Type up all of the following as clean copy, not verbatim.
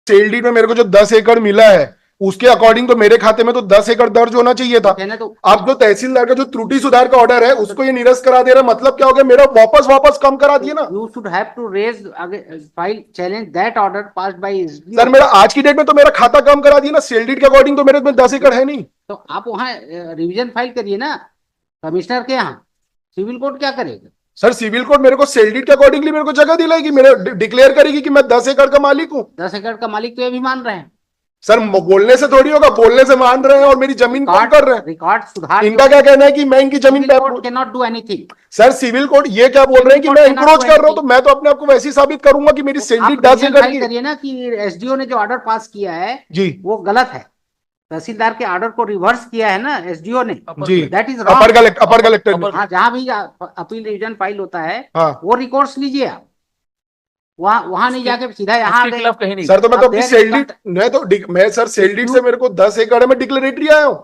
Sale deed में मेरे को जो 10 एकड़ मिला है उसके अकॉर्डिंग तो मेरे खाते में तो 10 एकड़ दर्ज होना चाहिए था। तो अब जो तहसीलदार का जो त्रुटि सुधार का ऑर्डर है उसको ये निरस्त करा दे रहा है, मतलब क्या हो गया, मेरा वापस कम करा दिए ना। You should have to raise file challenge that order passed by SDO. Sir मेरा आज की डेट में तो मेरा खाता कम करा दिया ना, सेल डीड के अकॉर्डिंग तो मेरे में 10 एकड़ है नहीं। तो आप वहाँ रिवीजन फाइल करिए ना कमिश्नर के यहाँ। सिविल कोर्ट क्या करेगा? सर सिविल कोर्ट मेरे को सेल डीड के अकॉर्डिंगली मेरे को जगह दिलाएगी, मेरे डिक्लेयर करेगी कि मैं 10 एकड़ का मालिक हूँ। 10 एकड़ का मालिक तो ये भी मान रहे हैं। सर बोलने से थोड़ी होगा, बोलने से मान रहे हैं और मेरी जमीन कम कर रहे हैं। रिकॉर्ड सुधार। इनका क्या कहना है कि मैं इनकी जमीन पे can not do anything. Sir civil court ये क्या बोल रहे हैं कि मैं इंक्रोच कर रहा हूं, तो मैं तो अपने आप को वैसे ही साबित करूंगा कि मेरी सेल डीड 10 एकड़ की करिए ना कि एसडीओ ने जो ऑर्डर पास किया है जी वो गलत है। तहसीलदार के ऑर्डर को रिवर्स किया है ना एसडीओ ने, जी, दैट इज अपर कलेक्टर। हाँ, जहां भी अपील रिवीजन फाइल होता है हाँ वो रिकॉर्ड्स लीजिए आप, वहां नहीं जाके सीधा यहाँ कहीं नहीं। सर, तो मैं तो अपनी सेल डीड मैं सर सेल डीड से मेरे को 10 एकड़ है, मैं डिक्लेरेटरी आया हूँ।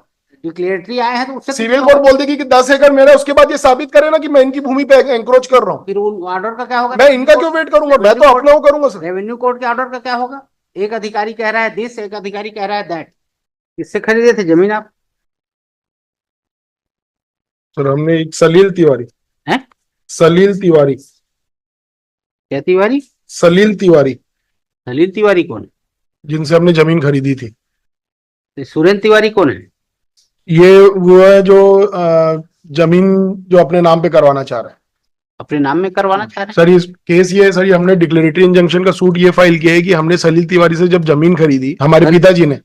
डिक्लेरेटरी आए हैं तो उससे सिविल कोर्ट बोल देगी कि 10 एकड़ मेरा, उसके बाद ये साबित करे ना कि मैं इनकी भूमि पे एंक्रोच कर रहा हूँ। फिर ऑर्डर का क्या होगा? मैं इनका क्यों वेट करूंगा, मैं तो अपना वो करूंगा सर। रेवेन्यू कोर्ट के ऑर्डर का क्या होगा? एक अधिकारी कह रहा है दिस, एक अधिकारी कह रहा है दैट। किससे खरीदे थे जमीन आप? सर हमने एक सलील तिवारी। हैं? सलील तिवारी। क्या तिवारी? सलील तिवारी, सलील तिवारी कौन है? जिनसे हमने जमीन खरीदी थी। तो सुरेंद्र तिवारी कौन है? ये वो है जो जमीन जो अपने नाम पे करवाना चाह रहा है। अपने नाम में करवाना चाह रहे हैं? सर इस केस ये है सर, ये हमने डिक्लेरेटरी इंजंक्शन का सूट ये फाइल किया है कि हमने सलील तिवारी से जब जमीन खरीदी, हमारे पिताजी ने,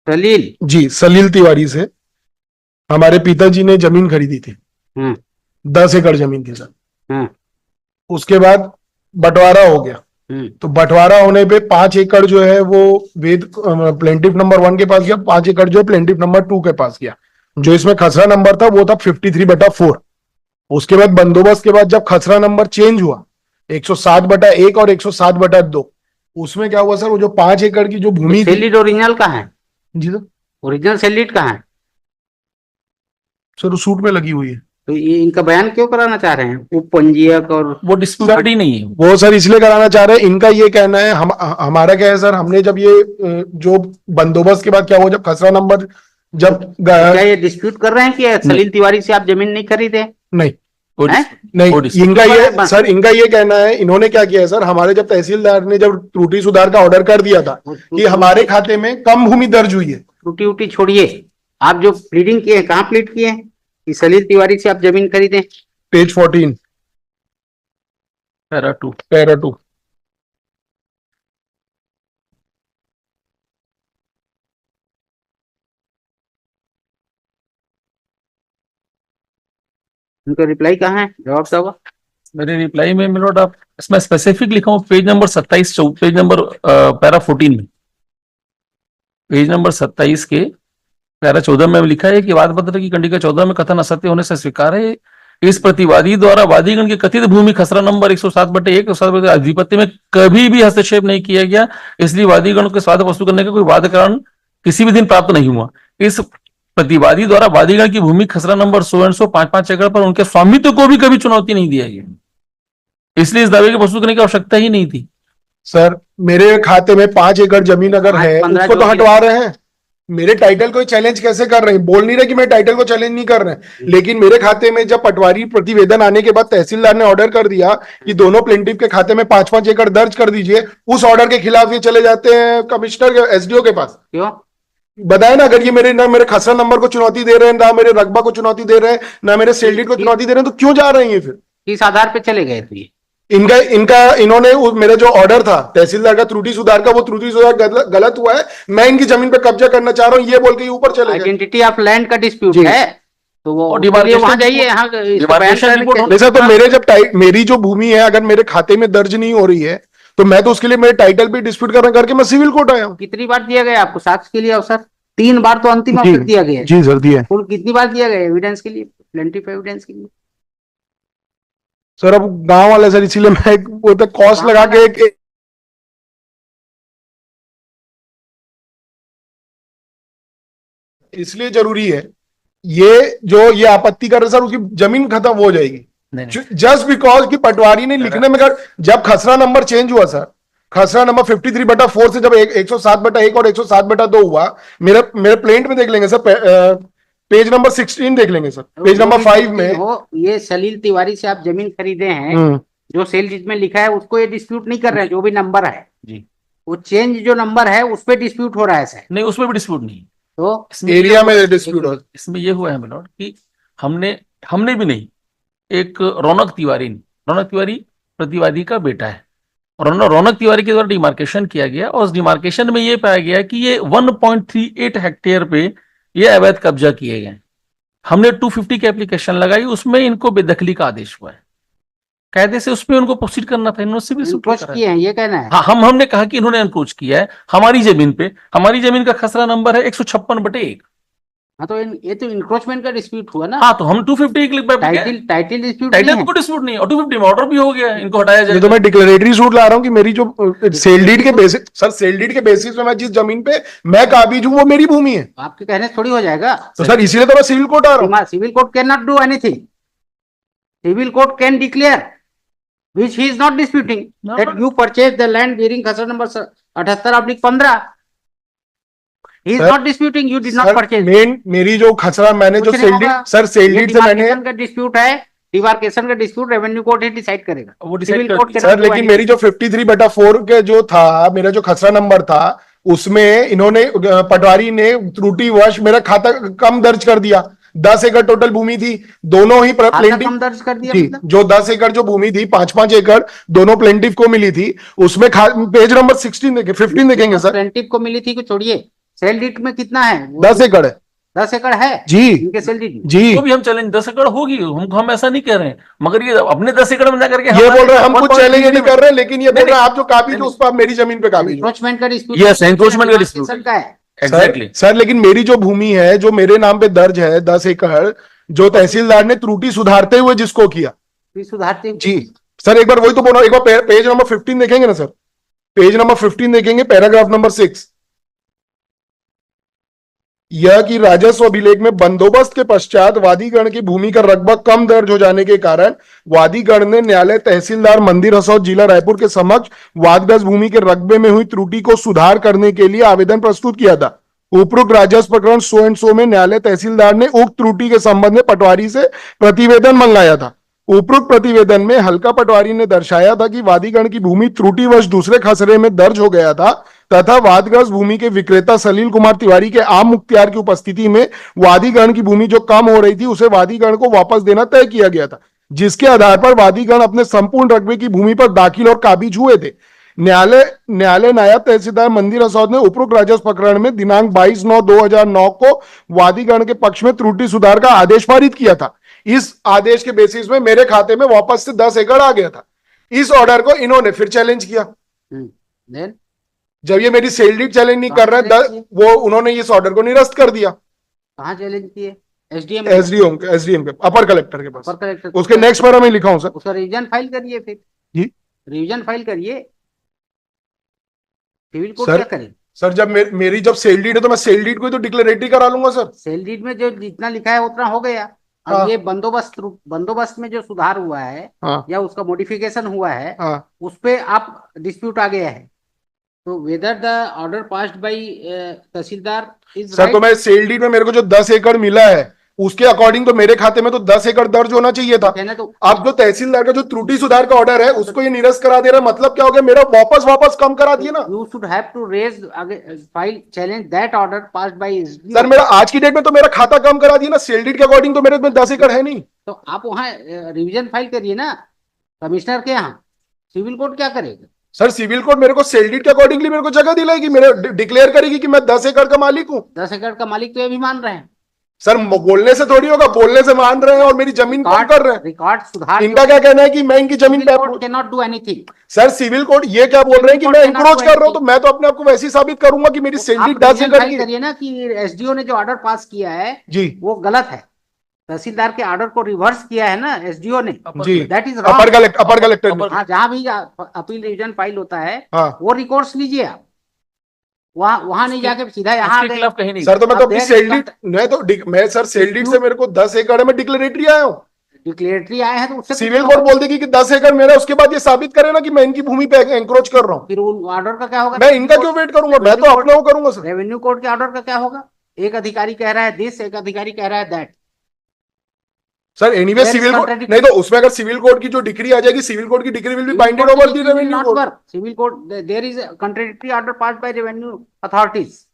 सलील जी सलील तिवारी से हमारे पिताजी ने जमीन खरीदी थी। 10 एकड़ जमीन थी सर। उसके बाद बंटवारा हो गया। तो बंटवारा होने पे 5 एकड़ जो है वो वेद प्लेंटिफ नंबर 1 के पास गया, 5 एकड़ जो है प्लेंटिफ नंबर 2 के पास गया। जो इसमें खसरा नंबर था वो था 53/4। उसके बाद बंदोबस्त के बाद जब खसरा नंबर चेंज हुआ 107/1 और 107/2, उसमें क्या हुआ सर, वो जो 5 एकड़ की जो भूमि थी। सेल ओरिजिनल कहाँ है? जी सर, ओरिजिनल सेल डीड कहाँ है? सर वो सूट में लगी हुई है। तो ये इनका बयान क्यों कराना चाह रहे हैं? उपपंजीयक और वो डिस्प्यूटेड ही नहीं है। वो सर इसलिए कराना चाह रहे हैं, इनका ये कहना है, हमारा क्या है सर, हमने जब ये जो बंदोबस्त के बाद क्या हुआ, जब खसरा नंबर जब क्या ये डिस्प्यूट कर रहे हैं कि सलील तिवारी से आप जमीन नहीं खरीदे? नहीं हैं? नहीं, इनका ये सर, इनका ये कहना है, इन्होंने क्या किया है सर, हमारे जब तहसीलदार ने जब त्रुटि सुधार का ऑर्डर कर दिया था कि हमारे खाते में कम भूमि दर्ज हुई है। त्रुटि उटी छोड़िए, आप जो प्लीडिंग किए हैं कहाँ प्लीड किए हैं कि सलील तिवारी से आप जमीन खरीदें? Page 14 para 2। उनका रिप्लाई कहाँ है? जवाब दो। मेरे रिप्लाई में मिलोट आप इसमें स्पेसिफिक लिखा हूँ, page number 27, page number para 14 में, पेज नंबर 27 के पैरा 14 में लिखा है कि वाद पत्र की कंडिका 14 में कथन असत्य होने से स्वीकार है। इस प्रतिवादी द्वारा वादीगण के कथित भूमि खसरा नंबर 107/1 अधिपत्य में कभी भी हस्तक्षेप नहीं किया गया, इसलिए वादीगण के स्वाद वस्तु करने का कोई वाद कारण किसी भी दिन प्राप्त नहीं हुआ। इस प्रतिवादी द्वारा वादीगण की भूमि खसरा नंबर 5 एकड़ पर उनके स्वामित्व को भी कभी चुनौती नहीं दिया गया, इसलिए इस दावे की वस्तु करने की आवश्यकता ही नहीं थी। सर मेरे खाते में 5 एकड़ जमीन अगर है, उसको तो हटवा रहे हैं, मेरे टाइटल को चैलेंज कैसे कर रहे हैं? बोल नहीं रहे कि मेरे टाइटल को चैलेंज नहीं कर रहे हैं, लेकिन मेरे खाते में जब पटवारी प्रतिवेदन आने के बाद तहसीलदार ने ऑर्डर कर दिया कि दोनों प्लेंटिफ के खाते में 5-5 एकड़ दर्ज कर दीजिए, उस ऑर्डर के खिलाफ ये चले जाते हैं कमिश्नर एसडीओ के पास। क्यों बताए ना, अगर ये मेरे खसरा नंबर को चुनौती दे रहे हैं, ना मेरे रकबा को चुनौती दे रहे हैं, ना मेरे सेल डीड को चुनौती दे रहे हैं, तो क्यों जा रहे हैं? फिर किस आधार पे चले गए थे? इन्होंने मेरा जो ऑर्डर था तहसीलदार का त्रुटि सुधार का, वो त्रुटि सुधार गलत हुआ है, मैं इनकी जमीन पे कब्जा करना चाह रहा हूं, ये बोल के ऊपर चले गए। आइडेंटिटी ऑफ लैंड का डिस्प्यूट है तो वो वहां जाइए। नहीं सर, तो मेरे जब मेरी जो भूमि है अगर मेरे खाते में दर्ज नहीं हो रही है तो मैं तो उसके लिए मेरे टाइटल पे डिस्प्यूट करके मैं सिविल कोर्ट आया हूँ। कितनी बार दिया गया आपको साक्ष्य के लिए अवसर? 3 बार तो अंतिम अवसर दिया गया। जी सर दिया। कुल कितनी बार दिया गया एविडेंस के लिए, प्लेंटिफ एविडेंस के लिए? सर अब गांव वाले सर, इसीलिए मैं वो तो कॉस्ट लगा के इसलिए जरूरी है ये आपत्ति कर रहे सर, उसकी जमीन खत्म हो जाएगी जस्ट बिकॉज कि पटवारी ने लिखने में जब खसरा नंबर चेंज हुआ सर, खसरा नंबर 53/4 से जब 107/1 और 107/2 हुआ, मेरे प्लेंट में देख लेंगे सर, पेज नंबर 16 देख लेंगे सर, पेज नंबर 5 में हो, ये सलील तिवारी से आप जमीन खरीदे हैं, जो सेल डीड में लिखा है उसको ये डिस्प्यूट नहीं कर रहे हैं, जो भी नंबर है जी, वो चेंज जो नंबर है उस पर डिस्प्यूट हो रहा है सर। नहीं उसमें भी डिस्प्यूट नहीं, तो एरिया में डिस्प्यूट हो, इसमें ये हुआ है मिलोड कि हमने भी नहीं, एक रौनक तिवारी प्रतिवादी का बेटा है, रौनक तिवारी के द्वारा डिमार्केशन किया गया और उस डिमार्केशन में ये पाया गया कि ये 1.38 हेक्टेयर पे ये अवैध कब्जा किए गए। हमने 250 की एप्लीकेशन लगाई, उसमें इनको बेदखली का आदेश हुआ है, कायदे से उसमें उनको प्रोसीड करना था, इन्होंने सिविल सूट एनक्रोच किए हैं ये कहना है। हाँ, हमने कहा कि इन्होंने एनक्रोच किया है हमारी जमीन पे, हमारी जमीन का खसरा नंबर है 156/1। हाँ तो ये तो इंक्रोचमेंट का डिस्प्यूट हुआ ना। हाँ, तो हम 250 क्लिक पे टाइटल डिस्प्यूट टाइटल में कोई डिस्प्यूट नहीं है और 250 में ऑर्डर भी हो गया है, इनको हटाया ये जाए। तो मैं डिक्लेरेटरी सूट ला रहा हूँ कि मेरी जो सेल डीड के बेसिस, सर सेल डीड के बेसिस में मैं जिस जमीन पे मैं काबिज हूँ वो मेरी भूमि है, आपके कहने से थोड़ी हो जाएगा। तो सर इसीलिए तो मैं सिविल कोर्ट आ रहा हूँ। Civil court can not do anything, civil court can डिक्लेयर which he is not disputing that you purchased the land bearing खसरा number 78/15, he is not disputing you did not purchase। मेरी जो खसरा मैंने जो sale deed, sir sale deed से मैंने का डिस्प्यूट है, डिमार्केशन का डिस्प्यूट रेवेन्यू कोर्ट ही डिसाइड करेगा, वो डिसाइड कोर्ट सर, लेकिन मेरी जो 53/4 के जो था, मेरा जो खसरा नंबर था उसमें इन्होंने पटवारी ने त्रुटिवश मेरा खाता कम दर्ज कर दिया। 10 एकड़ टोटल भूमि थी, दोनों ही प्लेंटिव कम दर्ज कर दिया जी, मतलब? जो 10 एकड़ जो भूमि थी 5-5 एकड़ दोनों प्लेंटिव को मिली थी, उसमें पेज नंबर 16 देखें, 15 देखेंगे सर। प्लेंटिव को मिली थी कि छोड़िए, सेल डीड में कितना है? 10 एकड़ है 10 एकड़ है जी, इनके सेल डीड में। जी, तो भी हम चैलेंज 10 एकड़ होगी, हम ऐसा नहीं कह रहे हैं, मगर ये अपने 10 एकड़ में जाकर के ये बोल रहे हैं हम कुछ 1.3 चैलेंज नहीं कर रहे, लेकिन ये बोल रहे हैं आप जो काबिज नहीं, हो उस पर आप मेरी जमीन पे काबिज हो। एनक्रोचमेंट का डिस्प्यूट, Yes, encroachment का dispute का है। एग्जैक्टली सर लेकिन मेरी जो भूमि है जो मेरे नाम पे दर्ज है 10 एकड़, जो तहसीलदार ने त्रुटि सुधारते हुए जिसको किया सुधारते जी, सर एक बार वही तो बोलो, एक बार पेज नंबर 15 देखेंगे ना सर, पेज नंबर 15 देखेंगे, पैराग्राफ नंबर 6, यह कि राजस्व अभिलेख में बंदोबस्त के पश्चात वादीगण की भूमि का रकबा कम दर्ज हो जाने के कारण वादीगण ने न्यायालय तहसीलदार मंदिर हसौद जिला रायपुर के समक्ष वादग्रस्त भूमि के रकबे में हुई त्रुटि को सुधार करने के लिए आवेदन प्रस्तुत किया था। उपरोक्त राजस्व प्रकरण सो एंड सो में न्यायालय तहसीलदार ने उक्त त्रुटि के संबंध में पटवारी से प्रतिवेदन मंगाया था। उपरोक्त प्रतिवेदन में हल्का पटवारी ने दर्शाया था कि वादीगण की भूमि त्रुटिवश दूसरे खसरे में दर्ज हो गया था तथा वादग्रस्त भूमि के विक्रेता सलील कुमार तिवारी के आम मुख्तियार की उपस्थिति में वादीगण की भूमि जो कम हो रही थी उसे वादीगण को वापस देना तय किया गया था, जिसके आधार पर वादीगण अपने संपूर्ण रकबे की भूमि पर दाखिल और काबिज हुए थे। न्यायालय नायब तहसीलदार मंदिर हसौद ने उपरोक्त राजस्व प्रकरण में दिनांक 22/9/2009 को वादीगण के पक्ष में त्रुटि सुधार का आदेश पारित किया था। इस आदेश के बेसिस में मेरे खाते में वापस से 10 एकड़ आ गया था। इस ऑर्डर को इन्होंने फिर चैलेंज किया। जब ये मेरी सेल डीड चैलेंज नहीं कर रहे, वो उन्होंने इस ऑर्डर को निरस्त कर दिया। कहाँ चैलेंज किए? एसडीएम के अपर कलेक्टर के पास। अपर कलेक्टर उसके नेक्स्ट पैरा में लिखा हूं सर, उसका रिवीजन फाइल करिए फिर जी, रिवीजन फाइल करिए, सिविल कोर्ट सर, क्या करे? सर जब मेरी जब सेल डीड है तो मैं सेल डीड को तो डिक्लेरेटरी करा लूंगा सर। सेल डीड में जो जितना लिखा है उतना हो गया। हाँ। ये बंदोबस्त में जो सुधार हुआ है, हाँ। या उसका मॉडिफिकेशन हुआ है, हाँ। उस पे आप डिस्प्यूट आ गया है, तो whether the order passed bye tehsildar is sir तो मैं सेल डीड में मेरे को जो 10 एकड़ मिला है उसके अकॉर्डिंग तो मेरे खाते में तो 10 एकड़ दर्ज होना चाहिए था। तो आप जो तहसीलदार का जो त्रुटि सुधार का ऑर्डर है उसको ये निरस्त करा दे रहा है, मतलब क्या हो गया? मेरा वापस कम करा दिया ना। You should have to raise file challenge that order passed by. Sir मेरा आज की डेट में तो मेरा खाता कम करा दिया ना, सेल डीड के अकॉर्डिंग तो मेरे में 10 एकड़ है नहीं। तो आप वहाँ रिवीजन फाइल करिए ना कमिश्नर के यहाँ। सिविल कोर्ट क्या करेगा? सर सिविल कोर्ट मेरे को सेल डीड के अकॉर्डिंगली मेरे को जगह दिलाएगी, मेरे डिक्लेयर करेगी कि मैं 10 एकड़ का मालिक हूँ। 10 एकड़ का मालिक तो ये भी मान रहे हैं सर, बोलने से थोड़ी होगा, बोलने से मान रहे हैं और मेरी जमीन कम कर रहे हैं। रिकॉर्ड सुधार इनका क्या कहना है कि मैं इनकी जमीन पे can not do anything. Sir civil court ये क्या बोल रहे हैं कि मैं इंक्रोच कर रहा हूं, तो मैं तो अपने आप को वैसे ही साबित करूंगा कि मेरी सेल डीड 10 एकड़ की करिए ना कि एसडीओ ने जो ऑर्डर पास किया है जी वो गलत है। तहसीलदार के ऑर्डर को रिवर्स किया है ना एसडीओ ने, जी, दैट इज अपर कलेक्टर। हाँ, जहां भी अपील रिवीजन फाइल होता है हाँ, वो रिकॉर्ड्स लीजिए आप, वहां नहीं जाके सीधा यहाँ सर तो मैं तो अपनी सेल डीड मैं सर सेल डीड से मेरे को 10 एकड़ में डिक्लेरेटरी आया हूँ। डिक्लेरेटरी आए हैं तो उससे सिविल कोर्ट बोल देगी कि 10 एकड़ मेरा, उसके बाद ये साबित करे ना कि मैं इनकी भूमि पे एंक्रोच कर रहा हूँ, फिर उन ऑर्डर का क्या होगा? मैं इनका क्यों वेट करूंगा, मैं तो अपना वो करूंगा सर। रेवेन्यू कोर्ट के ऑर्डर का क्या होगा? एक अधिकारी कह रहा है दिस, एक अधिकारी कह रहा है that. Sir anyway civil court नहीं, तो उसमें अगर सिविल कोर्ट की जो डिग्री आ जाएगी, सिविल कोर्ट की decree will be binded over the revenue court. Civil court, there is contradictory order passed by revenue authorities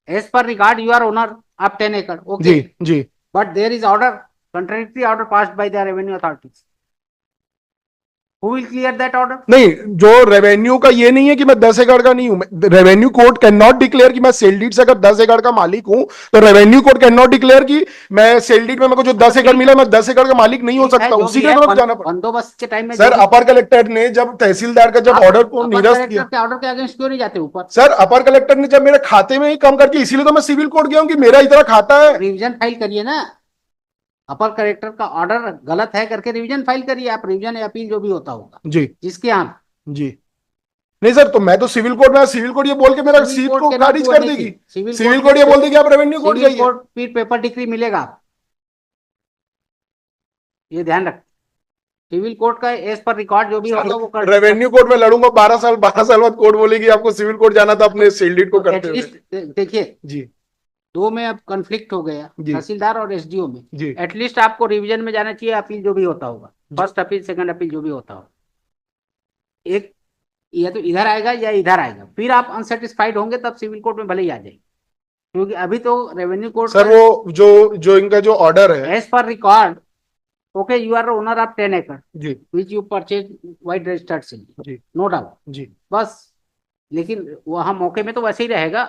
as per regard you are owner of 10 एकड़, ओके जी जी, but there is order, contradictory order passed by the revenue authorities. Who will clear that order? नहीं, जो revenue का ये नहीं है कि मैं 10 एकड़ का नहीं हूं, revenue court can not declare कि मैं सेल डीड से अगर 10 एकड़ का मालिक हूं, तो revenue court can not declare कि मैं सेल डीड में मेरे को जो 10 एकड़ मिला मैं 10 एकड़ का मालिक नहीं हो सकता, उसी के तरफ जाना पड़ता। बंदोबस्त के टाइम में सर अपर कलेक्टर ने जब तहसीलदार का जब ऑर्डर को निरस्त किया, ऑर्डर के अगेंस्ट क्यों नहीं जाते ऊपर? सर अपर कलेक्टर ने जब मेरे खाते में ही कम करके, इसीलिए तो मैं सिविल कोर्ट गया हूं कि मेरा इतना खाता है। रिवीजन फाइल करिए ना, अपर कलेक्टर का ऑर्डर गलत है करके रिवीजन फाइल करिए आप, रिवीजन या अपील जो भी होता होगा जी जिसके यहाँ। जी, नहीं सर, तो मैं तो सिविल कोर्ट में, सिविल कोर्ट ये बोल के मेरा सीट को खारिज कर देगी, सिविल कोर्ट ये बोल देगी आप रेवेन्यू कोर्ट जाइए, कोर्ट फिर पेपर डिग्री मिलेगा, ये ध्यान रख। सिविल कोर्ट का एज पर रिकॉर्ड जो भी होगा वो कर। रेवेन्यू कोर्ट में लड़ूंगा 12 साल बाद कोर्ट बोलेगी आपको सिविल कोर्ट जाना था अपने सेल डीड को करते हुए। देखिए जी, दो में अब कॉन्फ्लिक्ट हो गया, तहसीलदार और एसडीओ में। जी, एटलीस्ट आपको रिवीजन में जाना चाहिए, अपील जो भी होता होगा, फर्स्ट अपील सेकंड अपील जो भी होता होगा, एक या तो इधर आएगा या इधर आएगा, फिर आप अनसेटिस्फाइड होंगे तब सिविल कोर्ट में भले ही आ जाएगी, क्योंकि अभी तो रेवेन्यू कोर्ट सर वो जो इनका जो ऑर्डर है as per record, okay you are owner of 10 एकड़ जी, which you purchase vide registered sale, जी, नो डाउट जी, बस। लेकिन वहां मौके में तो वैसे ही रहेगा,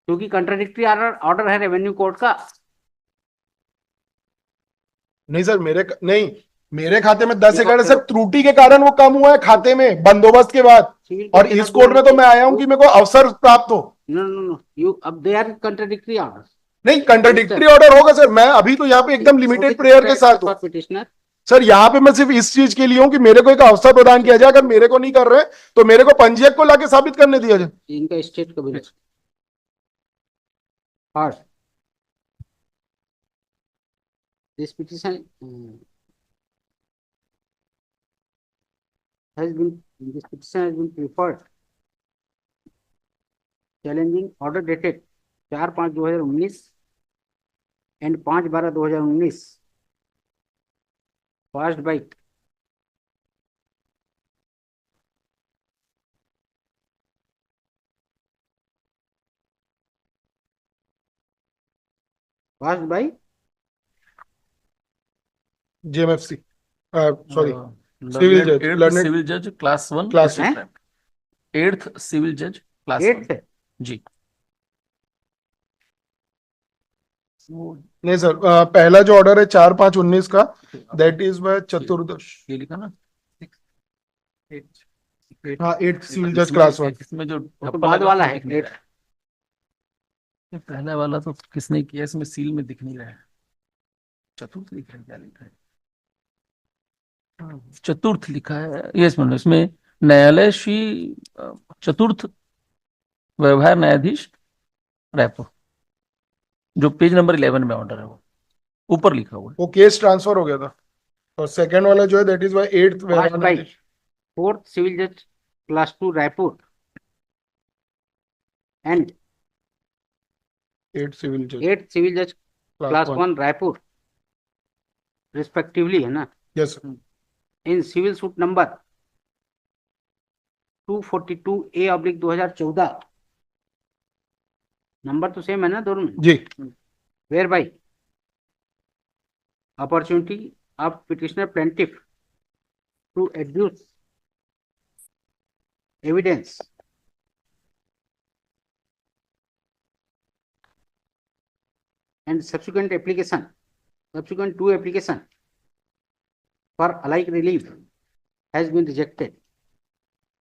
क्योंकि कंट्राडिक्टरी ऑर्डर है रेवेन्यू कोर्ट का। नहीं सर, मेरे खाते में 10 एकड़ है सर, त्रुटि के कारण वो कम हुआ है खाते में बंदोबस्त के बाद, और इस कोर्ट में तो मैं आया हूं कि मेरे को अवसर प्राप्त हो। नो नो नो, यू अब दे आर कंट्राडिक्टरी ऑर्डर। नहीं, कंट्राडिक्टरी ऑर्डर होगा सर, मैं अभी तो यहाँ पे एकदम लिमिटेड प्रेयर के साथ हूँ पिटिशनर। सर, यहाँ पे मैं सिर्फ इस चीज के लिए हूँ कि मेरे को एक अवसर प्रदान किया जाए, अगर मेरे को नहीं कर रहे तो मेरे को पंजीयक को लाके साबित करने दिया जाए। इनका स्टेट का भी First, this petition has been preferred challenging order dated 4/5/2019 and 5/12/2019 passed by JMFC, sorry, civil जज, लर्नेड सिविल जज क्लास 1, क्लास 8th सिविल जज क्लास 1 जी। नहीं सर, पहला जो ऑर्डर है 4/5/19 का, दैट इज बाय चतुर्दश, ये लिखा ना, हाँ 8th सिविल जज क्लास 1। इसमें जो बाद वाला है पहला वाला तो किसने किया, इसमें सील में दिख नहीं रहा है, चतुर्थ लिखा है, क्या लिखा है, चतुर्थ लिखा है, यस मैडम, इसमें न्यायालय श्री चतुर्थ व्यवहार न्यायाधीश रायपुर, जो पेज नंबर 11 में ऑर्डर है वो ऊपर लिखा हुआ है, वो केस ट्रांसफर हो गया था। और सेकंड वाला जो है that is by 8th 4th civil जज class 2 Raipur and 8th civil जज 8th सिविल जज क्लास 1 रायपुर रिस्पेक्टिवली, है ना? Yes sir. In civil suit number 242A/2014, number तो सेम है ना दोनों में जी, whereby opportunity of petitioner plaintiff to adduce evidence and subsequent to application for alike relief has been rejected